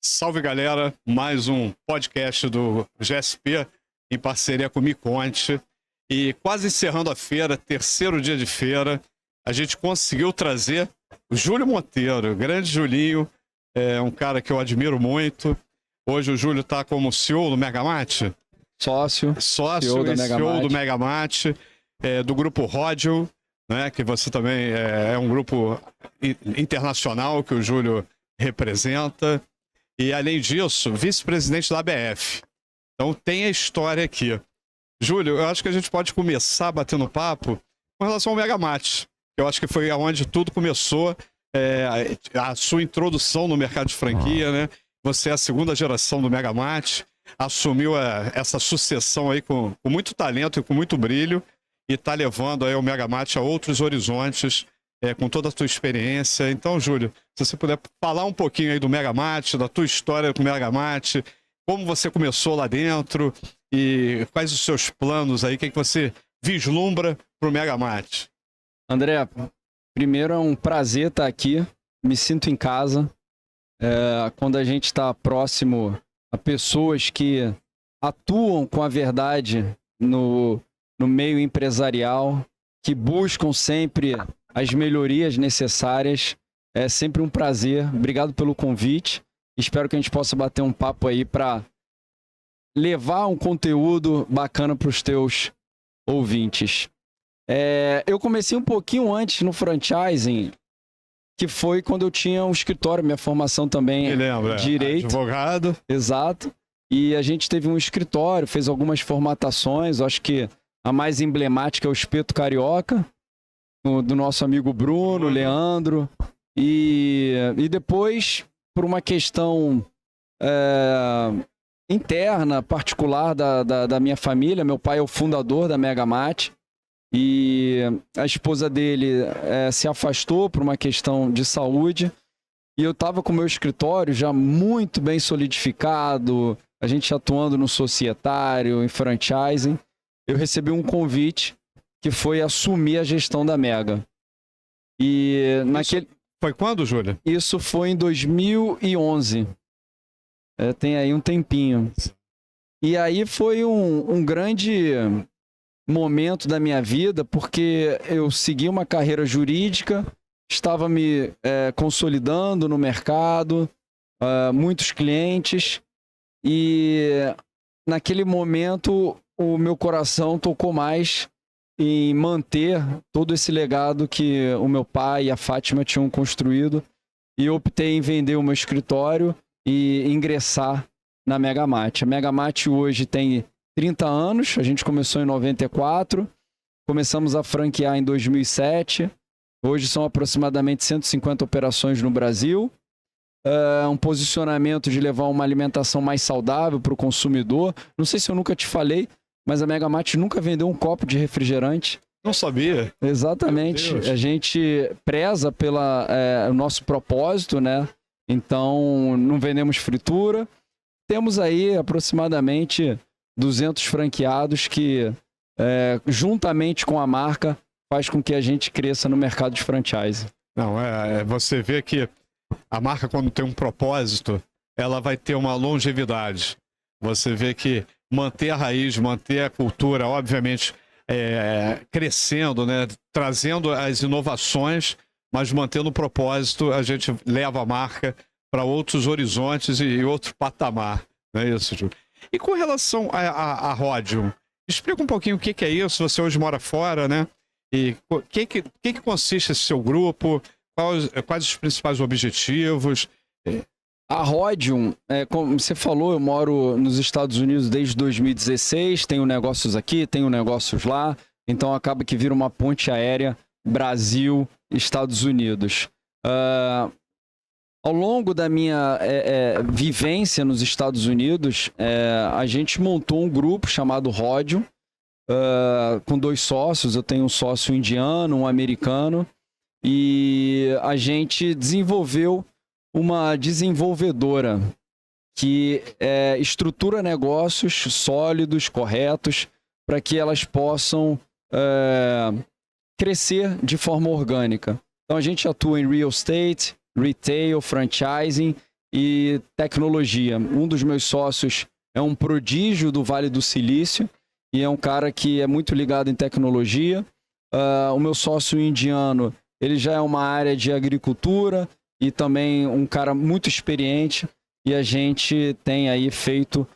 Salve, galera, mais um podcast do GSP em parceria com o Me Conte. E quase encerrando a feira, terceiro dia de feira, a gente conseguiu trazer o Júlio Monteiro, o grande Julinho, um cara que eu admiro muito. Hoje o Júlio está como CEO do Megamate. Sócio CEO e CEO do Megamate, do grupo Rodium, né, que você também é um grupo internacional que o Júlio representa. E, além disso, vice-presidente da ABF. Então, tem a história aqui. Júlio, eu acho que a gente pode começar batendo papo com relação ao Megamate. Eu acho que foi onde tudo começou, a sua introdução no mercado de franquia, né? Você é a segunda geração do Megamate, assumiu essa sucessão aí com muito talento e com muito brilho, e está levando aí o Megamate a outros horizontes, com toda a tua experiência. Então, Júlio, se você puder falar um pouquinho aí do Megamate, da tua história com o Megamate, como você começou lá dentro e quais os seus planos aí, o que você vislumbra para o Megamate? André, primeiro é um prazer estar aqui, me sinto em casa. Quando a gente está próximo a pessoas que atuam com a verdade no meio empresarial, que buscam sempre as melhorias necessárias, é sempre um prazer. Obrigado pelo convite. Espero que a gente possa bater um papo aí para levar um conteúdo bacana para os teus ouvintes. Eu comecei um pouquinho antes no franchising, que foi quando eu tinha um escritório, minha formação também é direito. Advogado. Exato. E a gente teve um escritório, fez algumas formatações, acho que a mais emblemática é o Espeto Carioca, do nosso amigo Bruno, Leandro. E depois, por uma questão interna, particular da minha família, meu pai é o fundador da Megamate, e a esposa dele se afastou por uma questão de saúde, e eu estava com o meu escritório já muito bem solidificado, a gente atuando no societário, em franchising. Eu recebi um convite que foi assumir a gestão da Mega. E naquele... Foi quando, Júlio? Isso foi em 2011. Tem aí um tempinho. E aí foi um grande momento da minha vida, porque eu segui uma carreira jurídica, estava me consolidando no mercado, muitos clientes, e naquele momento o meu coração tocou mais em manter todo esse legado que o meu pai e a Fátima tinham construído, e eu optei em vender o meu escritório e ingressar na Megamate. A Megamate hoje tem 30 anos, a gente começou em 94, começamos a franquear em 2007, hoje são aproximadamente 150 operações no Brasil, um posicionamento de levar uma alimentação mais saudável para o consumidor. Não sei se eu nunca te falei, mas a Megamate nunca vendeu um copo de refrigerante. Não sabia. Exatamente. A gente preza pelo o nosso propósito, né? Então, não vendemos fritura. Temos aí aproximadamente 200 franqueados que, juntamente com a marca, faz com que a gente cresça no mercado de franchise. Não, você vê que a marca, quando tem um propósito, ela vai ter uma longevidade. Você vê que manter a raiz, manter a cultura, obviamente, crescendo, né? Trazendo as inovações, mas mantendo o propósito, a gente leva a marca para outros horizontes e outro patamar. Não é isso, Júlio? E com relação a Rodium, explica um pouquinho o que é isso. Você hoje mora fora, né? E o que consiste esse seu grupo? Quais os principais objetivos? A Rodium, como você falou, eu moro nos Estados Unidos desde 2016, tenho negócios aqui, tenho negócios lá, então acaba que vira uma ponte aérea Brasil, Estados Unidos. Ao longo da minha vivência nos Estados Unidos, a gente montou um grupo chamado Rodium, com 2 sócios. Eu tenho um sócio indiano, um americano, e a gente desenvolveu uma desenvolvedora que estrutura negócios sólidos, corretos, para que elas possam crescer de forma orgânica. Então a gente atua em real estate, retail, franchising e tecnologia. Um dos meus sócios é um prodígio do Vale do Silício e é um cara que é muito ligado em tecnologia. O meu sócio indiano, ele já é uma área de agricultura e também um cara muito experiente, e a gente tem aí feito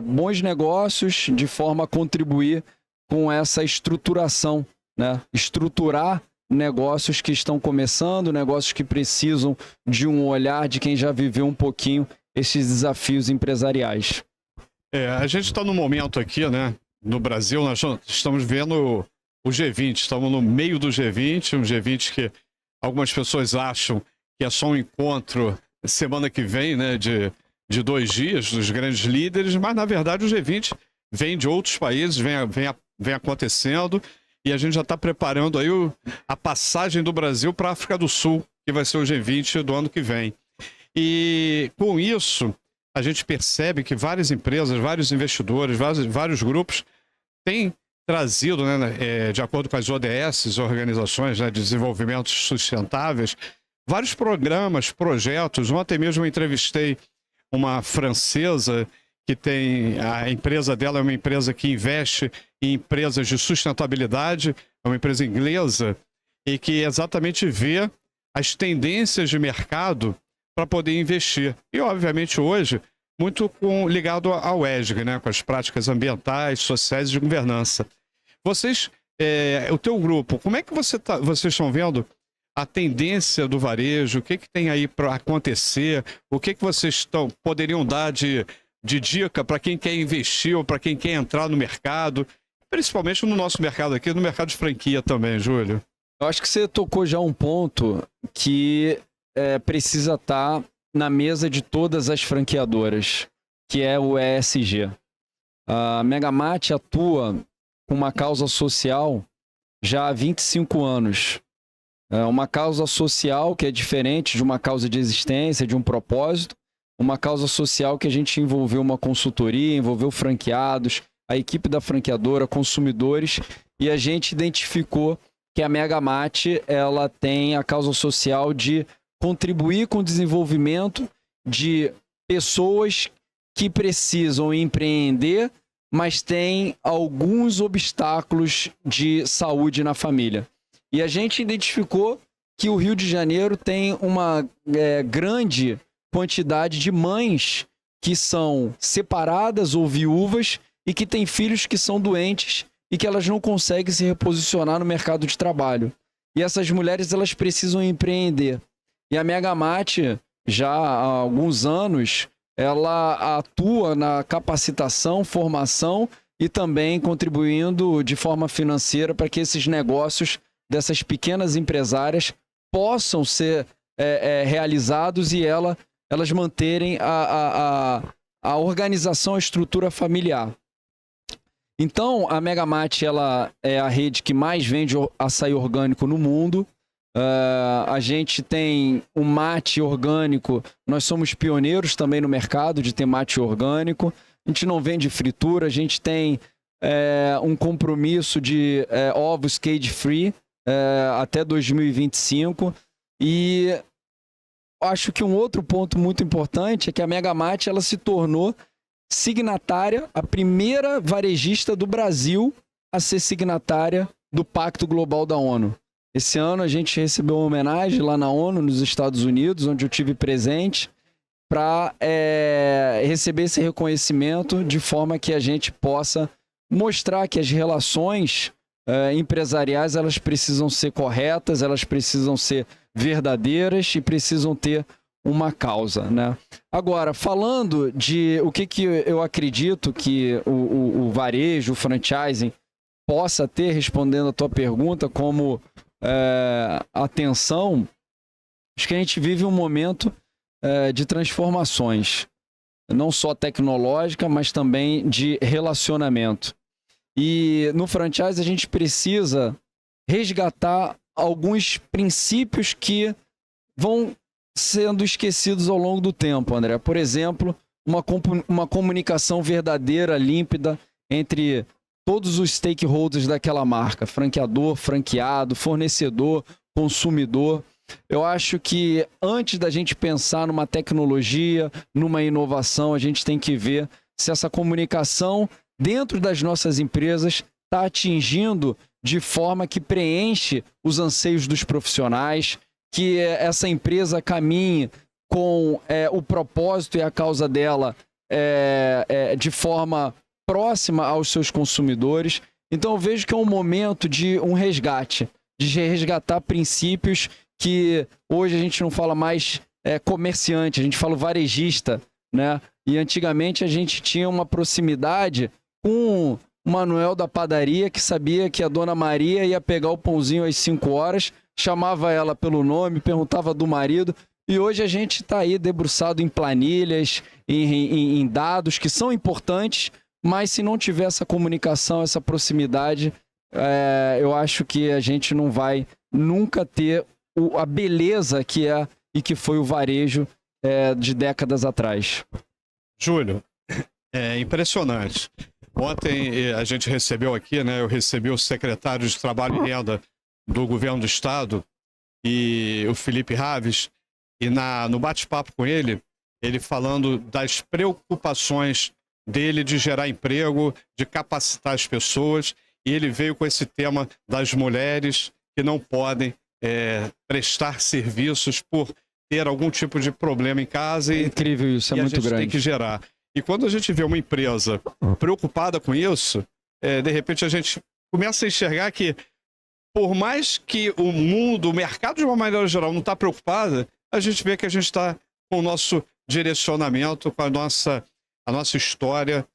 bons negócios de forma a contribuir com essa estruturação, né? Estruturar negócios que estão começando, negócios que precisam de um olhar de quem já viveu um pouquinho esses desafios empresariais. A gente está no momento aqui, né? No Brasil, nós estamos vendo o G20, estamos no meio do G20, um G20 que algumas pessoas acham que é só um encontro semana que vem, né? De 2 dias dos grandes líderes, mas na verdade o G20 vem de outros países, vem acontecendo, e a gente já está preparando aí a passagem do Brasil para a África do Sul, que vai ser o G20 do ano que vem. E com isso, a gente percebe que várias empresas, vários investidores, vários grupos têm trazido, né, de acordo com as ODS, Organizações, né, de Desenvolvimento Sustentáveis, vários programas, projetos. Ontem mesmo eu entrevistei uma francesa que a empresa dela é uma empresa que investe em empresas de sustentabilidade, é uma empresa inglesa, e que exatamente vê as tendências de mercado para poder investir. E, obviamente, hoje, muito ligado ao ESG, né, com as práticas ambientais, sociais e de governança. Vocês, o teu grupo, como é que vocês estão vendo a tendência do varejo? O que tem aí para acontecer? O que vocês poderiam dar de dica para quem quer investir ou para quem quer entrar no mercado, principalmente no nosso mercado aqui, no mercado de franquia também, Júlio? Eu acho que você tocou já um ponto que precisa estar na mesa de todas as franqueadoras, que é o ESG. A Megamart atua com uma causa social já há 25 anos. É uma causa social que é diferente de uma causa de existência, de um propósito. Uma causa social que a gente envolveu uma consultoria, envolveu franqueados, a equipe da franqueadora, consumidores, e a gente identificou que a Megamart, ela tem a causa social de contribuir com o desenvolvimento de pessoas que precisam empreender, mas têm alguns obstáculos de saúde na família. E a gente identificou que o Rio de Janeiro tem uma grande quantidade de mães que são separadas ou viúvas e que têm filhos que são doentes e que elas não conseguem se reposicionar no mercado de trabalho. E essas mulheres, elas precisam empreender. E a Megamart, já há alguns anos, ela atua na capacitação, formação e também contribuindo de forma financeira para que esses negócios dessas pequenas empresárias possam ser realizados e elas manterem a organização, a estrutura familiar. Então, a Megamart, ela é a rede que mais vende açaí orgânico no mundo. A gente tem o mate orgânico, nós somos pioneiros também no mercado de ter mate orgânico. A gente não vende fritura, a gente tem um compromisso de ovos cage-free até 2025. E acho que um outro ponto muito importante é que a Megamart, ela se tornou signatária, a primeira varejista do Brasil a ser signatária do Pacto Global da ONU. Esse ano a gente recebeu uma homenagem lá na ONU, nos Estados Unidos, onde eu tive presente, para receber esse reconhecimento de forma que a gente possa mostrar que as relações empresariais, elas precisam ser corretas, elas precisam ser verdadeiras e precisam ter uma causa, né? Agora, falando de o que eu acredito que o varejo, o franchising possa ter, respondendo a tua pergunta, como atenção, acho que a gente vive um momento de transformações, não só tecnológica, mas também de relacionamento. E no franchise a gente precisa resgatar alguns princípios que vão sendo esquecidos ao longo do tempo, André. Por exemplo, uma comunicação verdadeira, límpida, entre todos os stakeholders daquela marca, franqueador, franqueado, fornecedor, consumidor. Eu acho que antes da gente pensar numa tecnologia, numa inovação, a gente tem que ver se essa comunicação dentro das nossas empresas está atingindo de forma que preenche os anseios dos profissionais, que essa empresa caminhe com o propósito e a causa dela de forma próxima aos seus consumidores. Então eu vejo que é um momento de um resgate, de resgatar princípios que hoje a gente não fala mais comerciante, a gente fala varejista, né? E antigamente a gente tinha uma proximidade com o Manuel da padaria, que sabia que a Dona Maria ia pegar o pãozinho às 5 horas, chamava ela pelo nome, perguntava do marido, e hoje a gente está aí debruçado em planilhas, em dados que são importantes, mas se não tiver essa comunicação, essa proximidade, eu acho que a gente não vai nunca ter a beleza que é e que foi o varejo de décadas atrás. Júlio, é impressionante. Ontem a gente recebeu aqui, né? Eu recebi o secretário de Trabalho e Renda do Governo do Estado, e o Felipe Raves, e no bate-papo com ele, ele falando das preocupações dele de gerar emprego, de capacitar as pessoas, e ele veio com esse tema das mulheres que não podem prestar serviços por ter algum tipo de problema em casa. É incrível isso, é muito grande. Tem que gerar. E quando a gente vê uma empresa preocupada com isso, de repente a gente começa a enxergar que, por mais que o mundo, o mercado de uma maneira geral não está preocupado, a gente vê que a gente está com o nosso direcionamento, com a nossa história,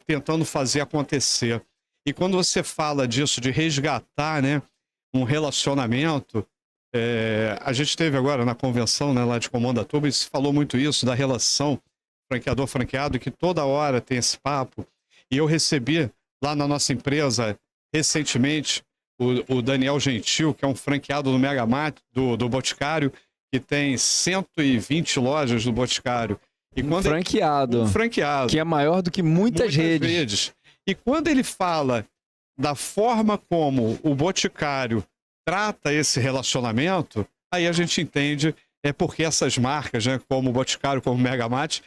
tentando fazer acontecer. E quando você fala disso, de resgatar, né, um relacionamento, a gente teve agora na convenção, né, lá de Comandatuba, e se falou muito isso, da relação franqueador-franqueado, que toda hora tem esse papo. E eu recebi lá na nossa empresa, recentemente, o Daniel Gentil, que é um franqueado do Mega Mart, do Boticário, que tem 120 lojas do Boticário. E quando franqueado. Franqueado. Que é maior do que muitas redes. E quando ele fala da forma como o Boticário trata esse relacionamento, aí a gente entende porque essas marcas, né, como o Boticário, como o Mega Mart,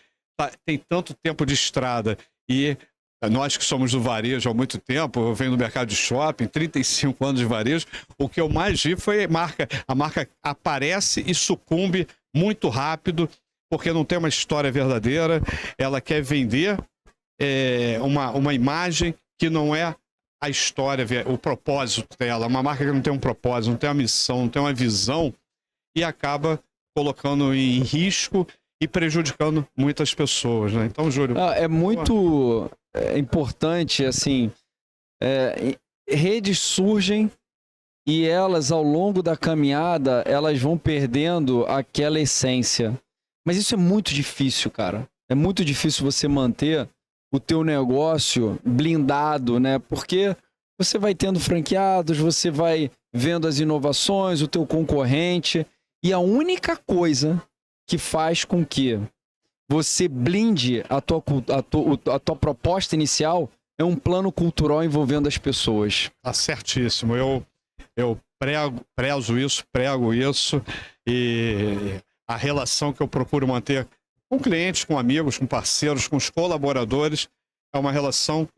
tem tanto tempo de estrada. E nós que somos do varejo há muito tempo, eu venho do mercado de shopping, 35 anos de varejo, o que eu mais vi foi a marca aparece e sucumbe muito rápido, porque não tem uma história verdadeira, ela quer vender uma imagem que não é a história, o propósito dela, uma marca que não tem um propósito, não tem uma missão, não tem uma visão, e acaba colocando em risco e prejudicando muitas pessoas, né? Então, Júlio... É muito importante, assim, redes surgem e elas, ao longo da caminhada, elas vão perdendo aquela essência. Mas isso é muito difícil, cara. É muito difícil você manter o teu negócio blindado, né? Porque você vai tendo franqueados, você vai vendo as inovações, o teu concorrente, e a única coisa que faz com que você blinde a tua proposta inicial é um plano cultural envolvendo as pessoas. Tá certíssimo. Eu prego isso, e a relação que eu procuro manter com clientes, com amigos, com parceiros, com os colaboradores, é uma relação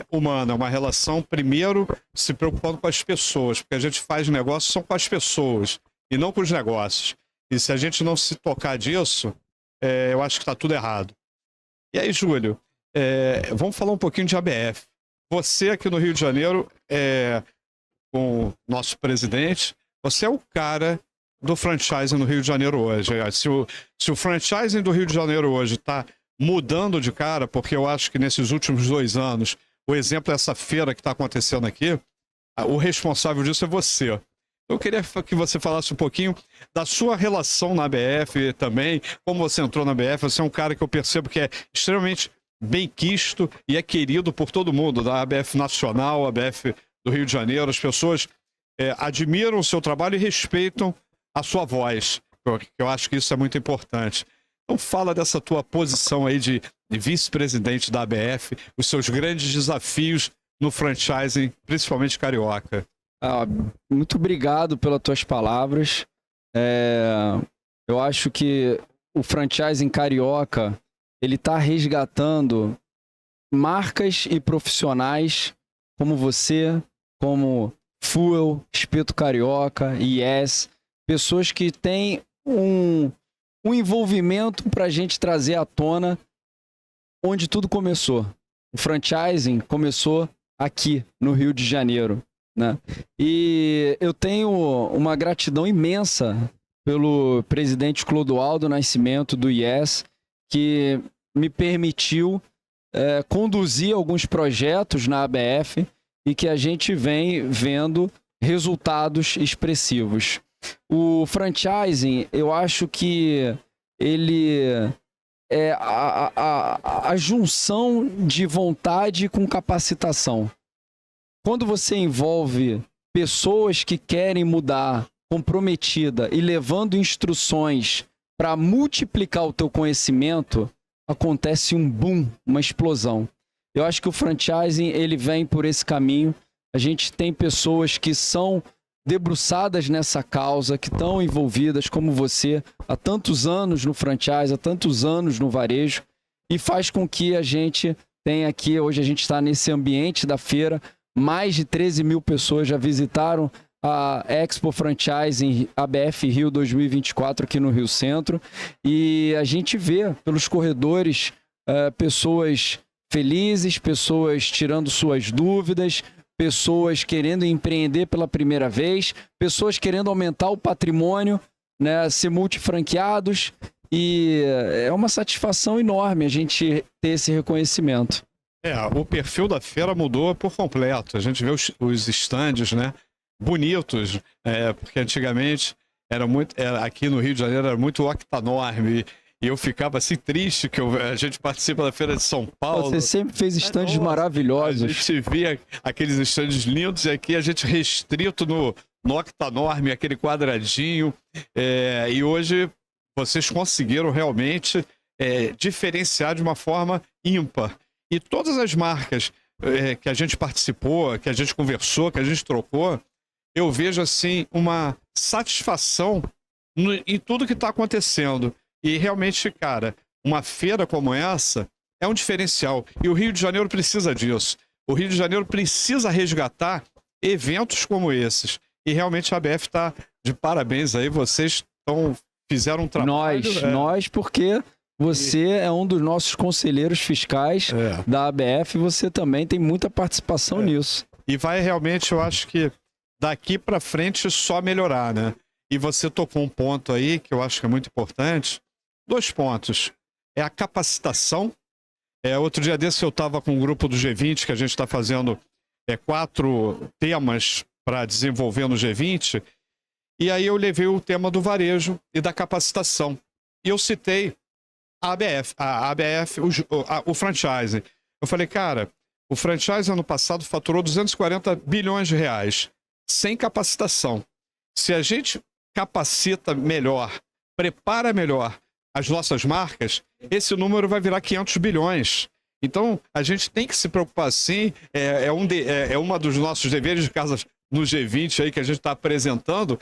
humana, uma relação, primeiro, se preocupando com as pessoas, porque a gente faz negócio só com as pessoas e não com os negócios. E se a gente não se tocar disso, eu acho que está tudo errado. E aí, Júlio, vamos falar um pouquinho de ABF. Você aqui no Rio de Janeiro, com o nosso presidente, você é o cara do franchising no Rio de Janeiro hoje. Se o franchising do Rio de Janeiro hoje está mudando de cara, porque eu acho que nesses últimos 2 anos, o exemplo é essa feira que está acontecendo aqui, o responsável disso é você. Eu queria que você falasse um pouquinho da sua relação na ABF também, como você entrou na ABF. Você é um cara que eu percebo que é extremamente bem-quisto e é querido por todo mundo, da ABF Nacional, ABF do Rio de Janeiro. As pessoas admiram o seu trabalho e respeitam a sua voz. Eu acho que isso é muito importante. Então fala dessa tua posição aí de vice-presidente da ABF, os seus grandes desafios no franchising, principalmente carioca. Muito obrigado pelas tuas palavras. Eu acho que o franchising carioca, ele está resgatando marcas e profissionais como você, como Fuel, Espeto Carioca, Yes, pessoas que têm um envolvimento para a gente trazer à tona onde tudo começou. O franchising começou aqui, no Rio de Janeiro, né? E eu tenho uma gratidão imensa pelo presidente Clodoaldo Nascimento, do Yes, que me permitiu conduzir alguns projetos na ABF e que a gente vem vendo resultados expressivos. O franchising, eu acho que ele é a junção de vontade com capacitação. Quando você envolve pessoas que querem mudar, comprometida e levando instruções para multiplicar o teu conhecimento, acontece um boom, uma explosão. Eu acho que o franchising, ele vem por esse caminho. A gente tem pessoas que são debruçadas nessa causa, que estão envolvidas, como você, há tantos anos no franchise, há tantos anos no varejo, e faz com que a gente tenha aqui, hoje a gente está nesse ambiente da feira, mais de 13 mil pessoas já visitaram a Expo Franchising ABF Rio 2024 aqui no Rio Centro, e a gente vê pelos corredores pessoas felizes, pessoas tirando suas dúvidas, pessoas querendo empreender pela primeira vez, pessoas querendo aumentar o patrimônio, né, ser multifranqueados, e é uma satisfação enorme a gente ter esse reconhecimento. O perfil da feira mudou por completo. A gente vê os estandes, né, bonitos, porque antigamente aqui no Rio de Janeiro era muito octanorme, e eu ficava assim triste que a gente participa da Feira de São Paulo. Você sempre fez estandes maravilhosos. A gente via aqueles estandes lindos e aqui a gente restrito no octanorme, aquele quadradinho. E hoje vocês conseguiram realmente diferenciar de uma forma ímpar. E todas as marcas que a gente participou, que a gente conversou, que a gente trocou, eu vejo assim uma satisfação em tudo que está acontecendo. E realmente, cara, uma feira como essa é um diferencial. E o Rio de Janeiro precisa disso. O Rio de Janeiro precisa resgatar eventos como esses. E realmente a ABF está de parabéns aí. Vocês fizeram um trabalho. Nós, porque você é um dos nossos conselheiros fiscais da ABF. Você também tem muita participação nisso. E vai realmente, eu acho que daqui para frente só melhorar, né? E você tocou um ponto aí que eu acho que é muito importante. 2 pontos. É a capacitação. Outro dia desse eu estava com um grupo do G20, que a gente está fazendo 4 temas para desenvolver no G20. E aí eu levei o tema do varejo e da capacitação. E eu citei a ABF, o franchising. Eu falei, cara, o franchise ano passado faturou 240 bilhões de reais sem capacitação. Se a gente capacita melhor, prepara melhor as nossas marcas, esse número vai virar 500 bilhões. Então, a gente tem que se preocupar sim, uma dos nossos deveres de casa no G20 aí que a gente está apresentando,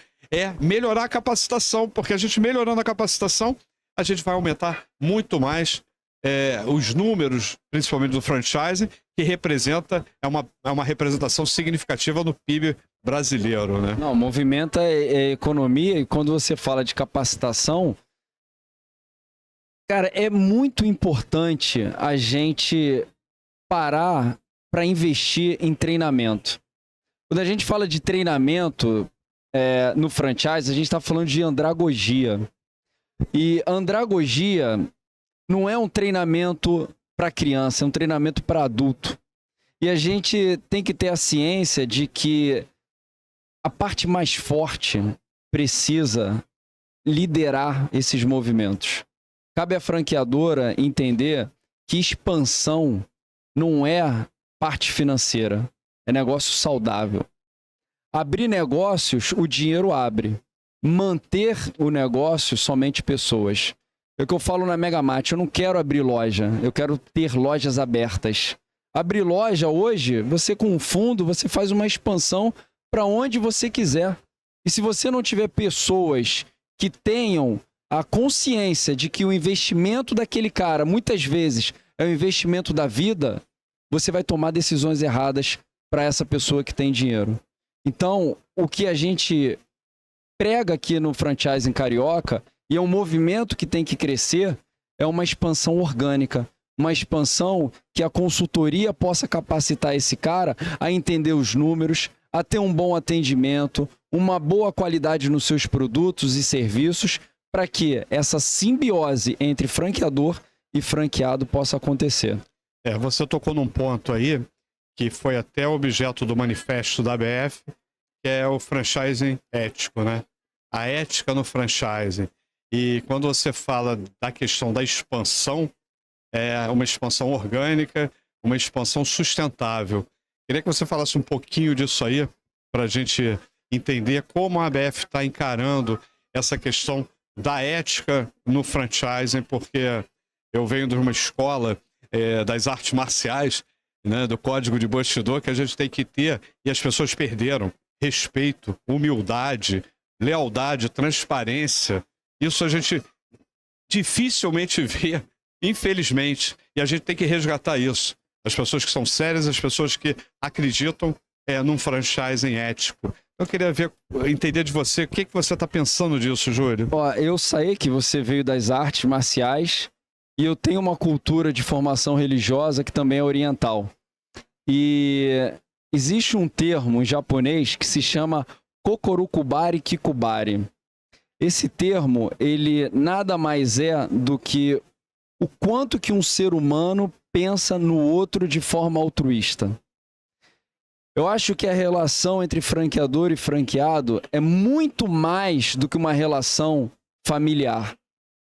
melhorar a capacitação, porque a gente melhorando a capacitação, a gente vai aumentar muito mais os números, principalmente do franchising, que representa, é uma representação significativa no PIB brasileiro, né? Não, movimenta a economia, e quando você fala de capacitação, cara, é muito importante a gente parar para investir em treinamento. Quando a gente fala de treinamento no franchise, a gente está falando de andragogia. E andragogia não é um treinamento para criança, é um treinamento para adulto. E a gente tem que ter a ciência de que a parte mais forte precisa liderar esses movimentos. Cabe à franqueadora entender que expansão não é parte financeira, é negócio saudável. Abrir negócios, o dinheiro abre. Manter o negócio, somente pessoas. É o que eu falo na Megamart, eu não quero abrir loja, eu quero ter lojas abertas. Abrir loja hoje, você com um fundo, você faz uma expansão para onde você quiser. E se você não tiver pessoas que tenham a consciência de que o investimento daquele cara, muitas vezes, é o investimento da vida, você vai tomar decisões erradas para essa pessoa que tem dinheiro. Então, o que a gente prega aqui no Franchising Carioca, e é um movimento que tem que crescer, é uma expansão orgânica, uma expansão que a consultoria possa capacitar esse cara a entender os números, a ter um bom atendimento, uma boa qualidade nos seus produtos e serviços, para que essa simbiose entre franqueador e franqueado possa acontecer. Você tocou num ponto aí, que foi até objeto do manifesto da ABF, que é o franchising ético, né? A ética no franchising. E quando você fala da questão da expansão, é uma expansão orgânica, uma expansão sustentável. Queria que você falasse um pouquinho disso aí, para a gente entender como a ABF está encarando essa questão da ética no franchising, porque eu venho de uma escola das artes marciais, né, do código de Bushido, que a gente tem que ter, e as pessoas perderam respeito, humildade, lealdade, transparência. Isso a gente dificilmente vê, infelizmente, e a gente tem que resgatar isso. As pessoas que são sérias, as pessoas que acreditam num franchising ético. Eu queria entender de você, o que você está pensando disso, Júlio? Eu sei que você veio das artes marciais e eu tenho uma cultura de formação religiosa que também é oriental. E existe um termo em japonês que se chama Kokorukubari Kikubari. Esse termo, ele nada mais é do que o quanto que um ser humano pensa no outro de forma altruísta. Eu acho que a relação entre franqueador e franqueado é muito mais do que uma relação familiar.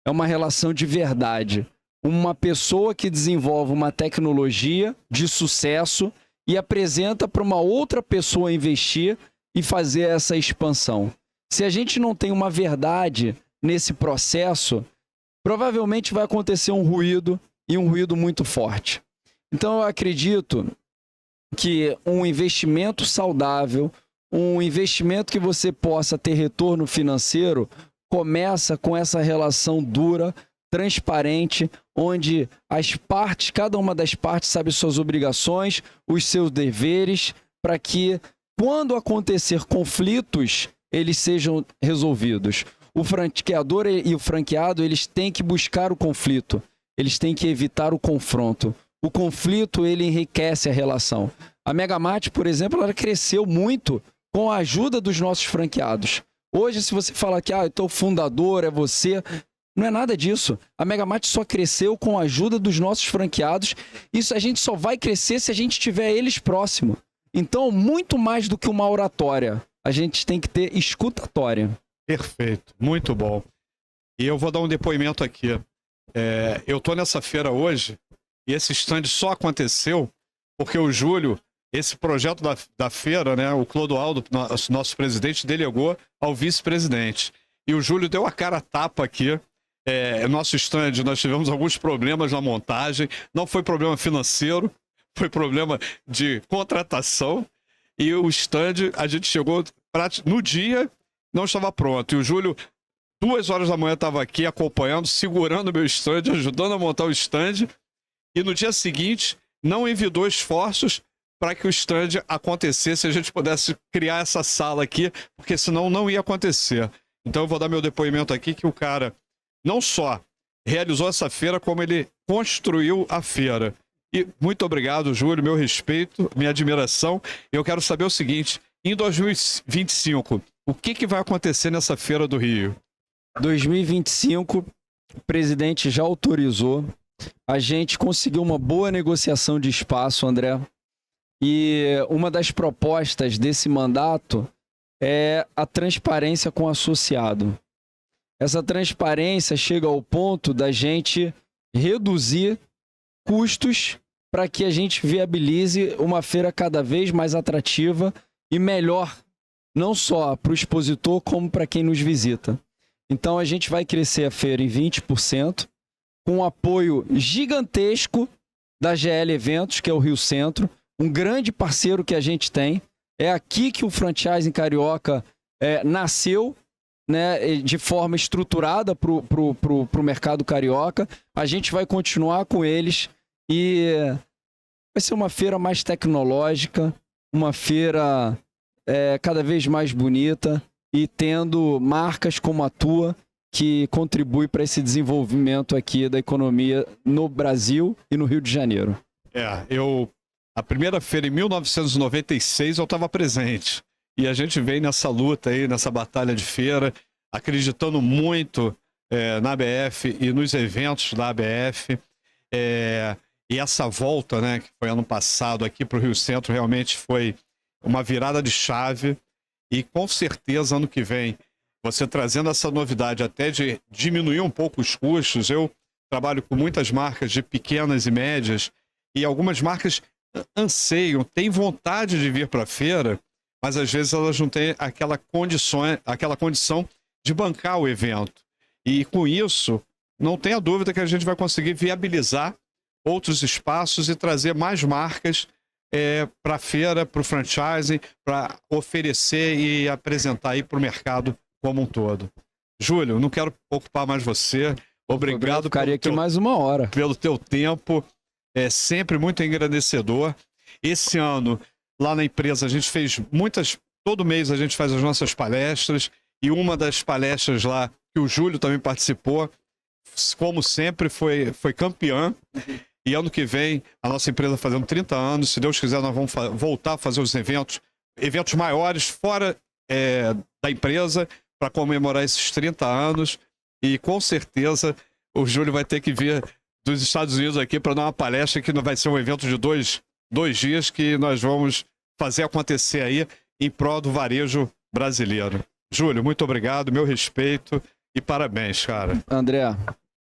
É uma relação de verdade. Uma pessoa que desenvolve uma tecnologia de sucesso e apresenta para uma outra pessoa investir e fazer essa expansão. Se a gente não tem uma verdade nesse processo, provavelmente vai acontecer um ruído, e um ruído muito forte. Então eu acredito que um investimento saudável, um investimento que você possa ter retorno financeiro, começa com essa relação dura, transparente, onde as partes, cada uma das partes sabe suas obrigações, os seus deveres, para que quando acontecer conflitos, eles sejam resolvidos. O franqueador e o franqueado, eles têm que buscar o conflito, eles têm que evitar o confronto. O conflito, ele enriquece a relação. A Megamart, por exemplo, ela cresceu muito com a ajuda dos nossos franqueados. Hoje, se você falar que eu tô fundador, é você, não é nada disso. A Megamart só cresceu com a ajuda dos nossos franqueados. Isso a gente só vai crescer se a gente tiver eles próximo. Então, muito mais do que uma oratória, a gente tem que ter escutatória. Perfeito, muito bom. E eu vou dar um depoimento aqui. Eu tô nessa feira hoje, e esse stand só aconteceu porque o Júlio, esse projeto da feira, né, o Clodoaldo, nosso presidente, delegou ao vice-presidente. E o Júlio deu a cara a tapa aqui. Nosso stand, nós tivemos alguns problemas na montagem. Não foi problema financeiro, foi problema de contratação. E o stand, a gente chegou no dia, não estava pronto. E o Júlio, 2 horas da manhã, estava aqui acompanhando, segurando o meu stand, ajudando a montar o stand. E no dia seguinte, não envidou esforços para que o stand acontecesse, a gente pudesse criar essa sala aqui, porque senão não ia acontecer. Então eu vou dar meu depoimento aqui, que o cara não só realizou essa feira, como ele construiu a feira. E muito obrigado, Júlio, meu respeito, minha admiração. Eu quero saber o seguinte, em 2025, o que vai acontecer nessa feira do Rio? 2025, o presidente já autorizou. A gente conseguiu uma boa negociação de espaço, André. E uma das propostas desse mandato é a transparência com o associado. Essa transparência chega ao ponto da gente reduzir custos para que a gente viabilize uma feira cada vez mais atrativa e melhor, não só para o expositor, como para quem nos visita. Então a gente vai crescer a feira em 20%, com um apoio gigantesco da GL Eventos, que é o Rio Centro, um grande parceiro que a gente tem. É aqui que o Franchising Carioca nasceu né, de forma estruturada pro mercado carioca. A gente vai continuar com eles e vai ser uma feira mais tecnológica, uma feira cada vez mais bonita e tendo marcas como a tua que contribui para esse desenvolvimento aqui da economia no Brasil e no Rio de Janeiro. A primeira feira em 1996 eu estava presente. E a gente vem nessa luta aí, nessa batalha de feira, acreditando muito na ABF e nos eventos da ABF. E essa volta, né, que foi ano passado aqui para o Rio Centro, realmente foi uma virada de chave. E com certeza ano que vem, você trazendo essa novidade até de diminuir um pouco os custos. Eu trabalho com muitas marcas de pequenas e médias e algumas marcas anseiam, têm vontade de vir para a feira, mas às vezes elas não têm aquela condição de bancar o evento. E com isso, não tenha dúvida que a gente vai conseguir viabilizar outros espaços e trazer mais marcas para a feira, para o franchising, para oferecer e apresentar aí para o mercado como um todo. Júlio, não quero ocupar mais você. Obrigado ficaria aqui mais uma hora. Pelo teu tempo. É sempre muito engrandecedor. Esse ano, lá na empresa, a gente fez todo mês a gente faz as nossas palestras, e uma das palestras lá, que o Júlio também participou, como sempre, foi campeã. E ano que vem, a nossa empresa fazendo 30 anos, se Deus quiser, nós vamos voltar a fazer os eventos maiores fora da empresa, para comemorar esses 30 anos. E com certeza o Júlio vai ter que vir dos Estados Unidos aqui para dar uma palestra, que vai ser um evento de dois dias, que nós vamos fazer acontecer aí em prol do varejo brasileiro. Júlio, muito obrigado, meu respeito e parabéns, cara. André,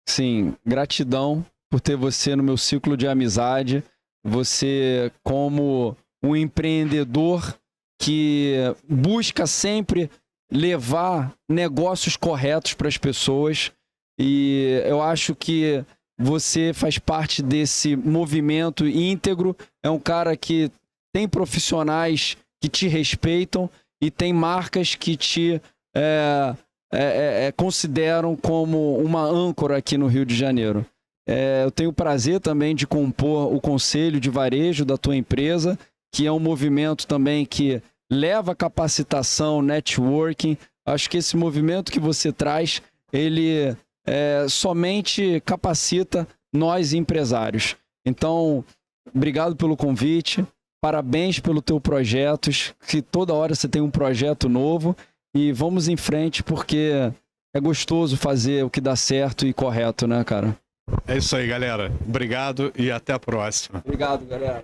sim, gratidão por ter você no meu ciclo de amizade, você como um empreendedor que busca sempre levar negócios corretos para as pessoas, e eu acho que você faz parte desse movimento íntegro, é um cara que tem profissionais que te respeitam e tem marcas que te consideram como uma âncora aqui no Rio de Janeiro. Eu tenho o prazer também de compor o conselho de varejo da tua empresa, que é um movimento também que leva capacitação, networking. Acho que esse movimento que você traz, ele somente capacita nós empresários. Então, obrigado pelo convite, parabéns pelo teu projeto, que toda hora você tem um projeto novo, e vamos em frente, porque é gostoso fazer o que dá certo e correto, né, cara? É isso aí, galera. Obrigado e até a próxima. Obrigado, galera.